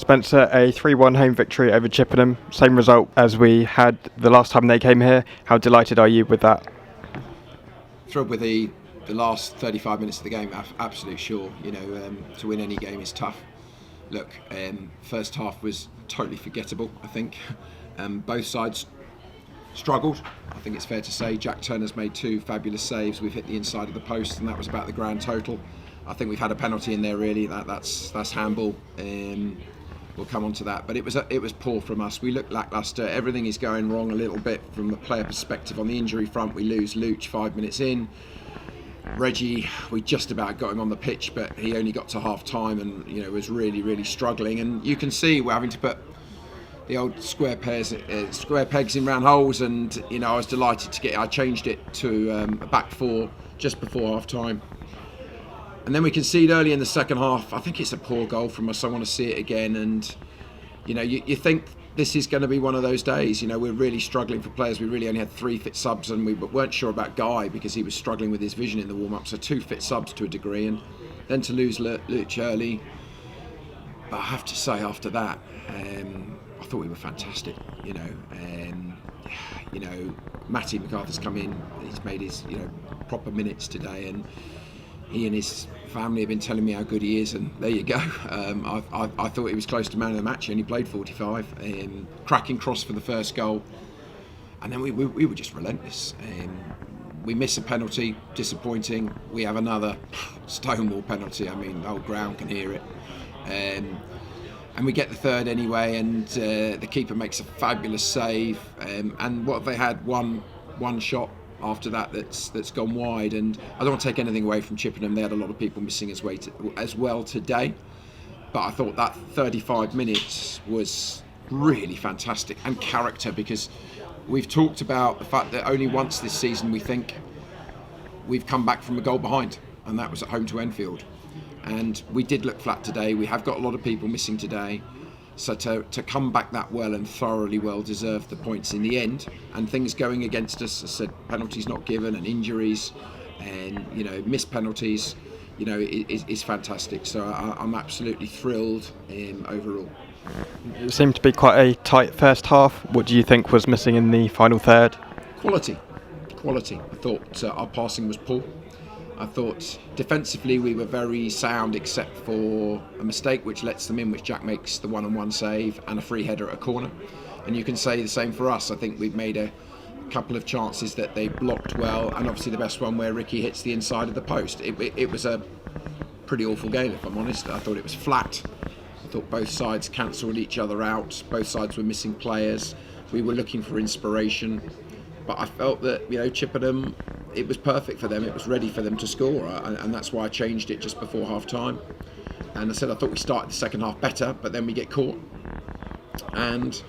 Spencer, a 3-1 home victory over Chippenham. Same result as we had the last time they came here. How delighted are you with that? Thrilled with the last 35 minutes of the game. Absolutely sure. To win any game is tough. Look, first half was totally forgettable, I think. Both sides struggled, I think it's fair to say. Jack Turner's made 2 fabulous saves. We've hit the inside of the post, and that was about the grand total. I think we've had a penalty in there, really. That's handball. We'll come on to that, but it was poor from us. We look lacklustre. Everything is going wrong a little bit from a player perspective. On the injury front, we lose Luch 5 minutes in. Reggie, we just about got him on the pitch, but he only got to half time and was really struggling. And you can see we're having to put the old square pegs in round holes. And I was delighted I changed it to a back 4 just before half time. And then we concede early in the second half. I think it's a poor goal from us. I want to see it again. And you think this is going to be one of those days. We're really struggling for players. We really only had 3 fit subs, and we weren't sure about Guy because he was struggling with his vision in the warm-up. So 2 fit subs to a degree, and then to lose Luch early. But I have to say, after that, I thought we were fantastic. Matty McArthur's come in. He's made his proper minutes today, and he and his family have been telling me how good he is, and there you go. I thought he was close to man of the match. He only played 45. Cracking cross for the first goal, and then we were just relentless. We miss a penalty, disappointing. We have another stonewall penalty. I mean, the whole ground can hear it. And we get the third anyway, and the keeper makes a fabulous save. And what have they had? One shot after that's gone wide. And I don't want to take anything away from Chippenham. They had a lot of people missing as well today. But I thought that 35 minutes was really fantastic, and character, because we've talked about the fact that only once this season we think we've come back from a goal behind, and that was at home to Enfield. And we did look flat today. We have got a lot of people missing today. So to come back that well and thoroughly well deserved the points in the end, and things going against us, as I said, penalties not given and injuries and missed penalties, is fantastic. So I'm absolutely thrilled overall. It seemed to be quite a tight first half. What do you think was missing in the final third? Quality. I thought our passing was poor. I thought defensively we were very sound, except for a mistake which lets them in, which Jack makes the one-on-one save, and a free header at a corner. And you can say the same for us. I think we've made a couple of chances that they blocked well, and obviously the best one where Ricky hits the inside of the post. It was a pretty awful game, if I'm honest. I thought it was flat. I thought both sides cancelled each other out. Both sides were missing players. We were looking for inspiration. But I felt that Chippenham, it was perfect for them. It was ready for them to score, and that's why I changed it just before half time. And I said I thought we started the second half better, but then we get caught. And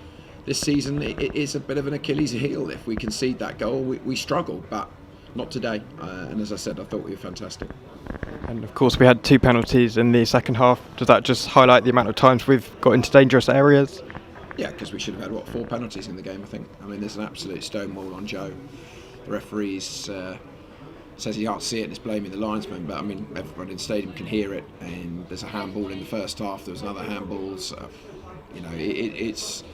this season it is a bit of an Achilles heel. If we concede that goal, we struggle, but not today. And as I said, I thought we were fantastic. And of course we had 2 penalties in the second half. Does that just highlight the amount of times we've got into dangerous areas? Yeah, because we should have had 4 penalties in the game, I think. I mean, there's an absolute stonewall on Joe. The referees says he can't see it and is blaming the linesman, but I mean, everyone in the stadium can hear it. And there's a handball in the first half. There was another handball. So, it's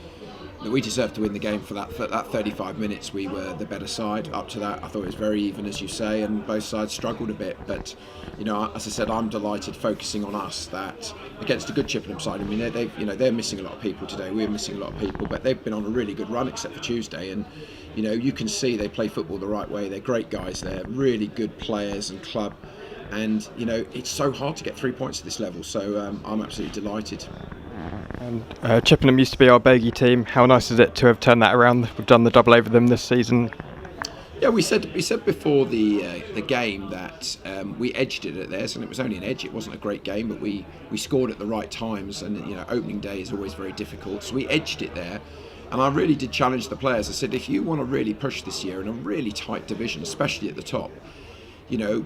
that we deserved to win the game for that 35 minutes. We were the better side. Up to that, I thought it was very even, as you say, and both sides struggled a bit. But as I said, I'm delighted, focusing on us, that against a good Chippenham side. I mean, they're missing a lot of people today. We're missing a lot of people, but they've been on a really good run, except for Tuesday. And you can see they play football the right way. They're great guys. They're really good players and club. And it's so hard to get 3 points at this level. So I'm absolutely delighted. And Chippenham used to be our bogey team. How nice is it to have turned that around? We've done the double over them this season. Yeah, we said before the game that we edged it at theirs, and it was only an edge. It wasn't a great game, but we scored at the right times, and opening day is always very difficult. So we edged it there, and I really did challenge the players. I said, if you want to really push this year in a really tight division, especially at the top,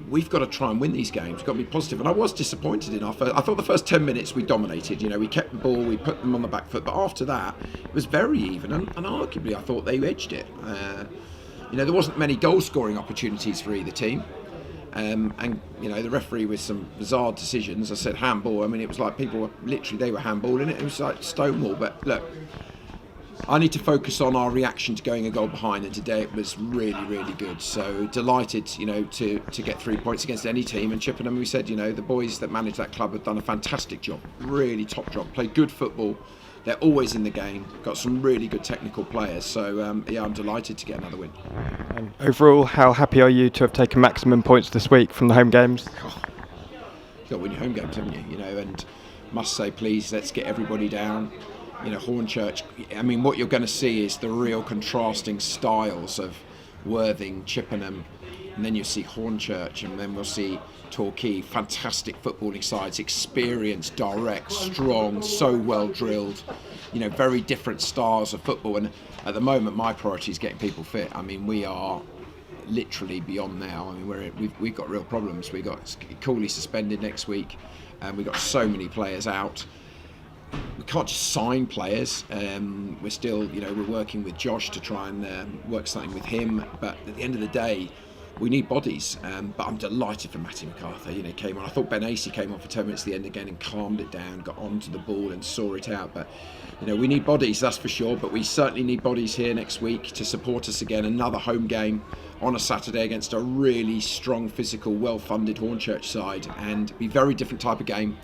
we've got to try and win these games. We've got to be positive. And I was disappointed in I thought the first 10 minutes we dominated. We kept the ball, we put them on the back foot. But after that, it was very even. And arguably, I thought they edged it. There wasn't many goal-scoring opportunities for either team. And you know, the referee with some bizarre decisions. I said handball. I mean, it was like people were they were handballing it. It was like stonewall. But look, I need to focus on our reaction to going a goal behind, and today it was really, really good. So delighted, you know, to get 3 points against any team. And Chippenham, we said, you know, the boys that manage that club have done a fantastic job, really top job, played good football. They're always in the game, got some really good technical players. So yeah, I'm delighted to get another win. And overall, how happy are you to have taken maximum points this week from the home games? You've got to win your home games, haven't you? You know, and must say, please, let's get everybody down. You know, Hornchurch, I mean, what you're going to see is the real contrasting styles of Worthing, Chippenham, and then you'll see Hornchurch, and then we'll see Torquay. Fantastic footballing sides, experienced, direct, strong, so well drilled. You know, very different styles of football. And at the moment, my priority is getting people fit. I mean, we are literally beyond now. I mean, we've got real problems. We've got Cooley suspended next week, and we've got so many players out. We can't just sign players. We're still, you know, we're working with Josh to try and work something with him. But at the end of the day, we need bodies. But I'm delighted for Matty McArthur. You know, came on. I thought Ben Acey came on for 10 minutes at the end again and calmed it down, got onto the ball and saw it out. But you know, we need bodies, that's for sure. But we certainly need bodies here next week to support us again. Another home game on a Saturday against a really strong, physical, well-funded Hornchurch side, and be a very different type of game.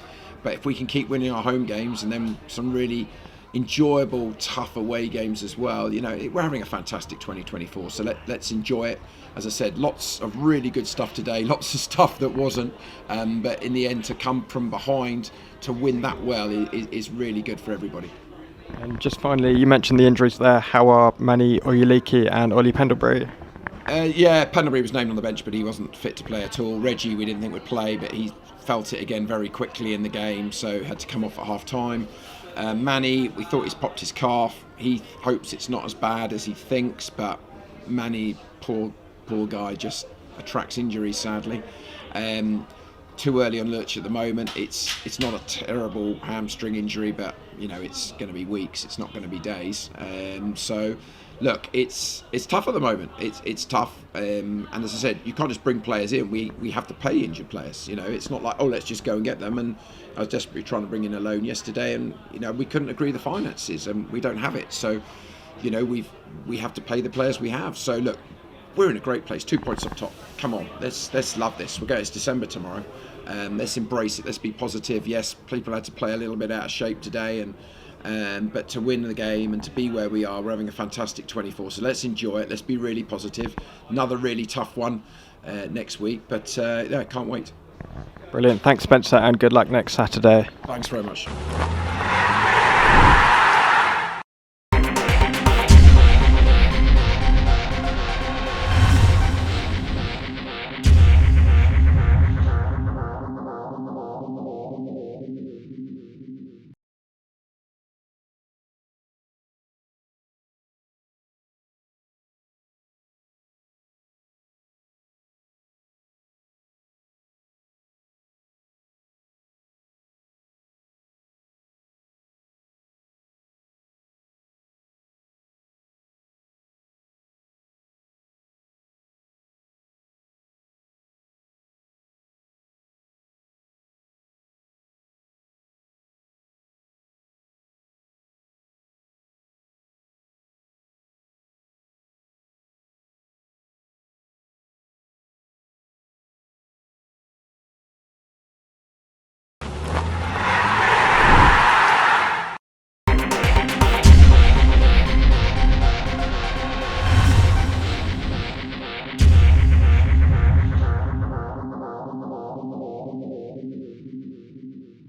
But if we can keep winning our home games and then some really enjoyable, tough away games as well, you know, we're having a fantastic 2024. So let's enjoy it. As I said, lots of really good stuff today, lots of stuff that wasn't. But in the end, to come from behind to win that well is really good for everybody. And just finally, you mentioned the injuries there. How are Manny Oyuliki and Ollie Pendlebury? Yeah, Pendlebury was named on the bench, but he wasn't fit to play at all. Reggie, we didn't think would play, but he felt it again very quickly in the game, so had to come off at half time. Manny, we thought he's popped his calf. He hopes it's not as bad as he thinks, but Manny, poor guy, just attracts injuries, sadly. Too early on Lurch at the moment. It's not a terrible hamstring injury, but you know, it's going to be weeks. It's not going to be days. So look, it's tough at the moment. It's tough, and as I said, you can't just bring players in. We have to pay injured players. You know, it's not like, oh, let's just go and get them. And I was desperately trying to bring in a loan yesterday, and you know, we couldn't agree the finances, and we don't have it. So, you know, we have to pay the players we have. So look, we're in a great place. 2 points up top. Come on, let's love this. It's December tomorrow. Let's embrace it. Let's be positive. Yes, people had to play a little bit out of shape today, but to win the game and to be where we are, we're having a fantastic 24. So let's enjoy it. Let's be really positive. Another really tough one next week, but yeah, can't wait. Brilliant. Thanks, Spencer, and good luck next Saturday. Thanks very much.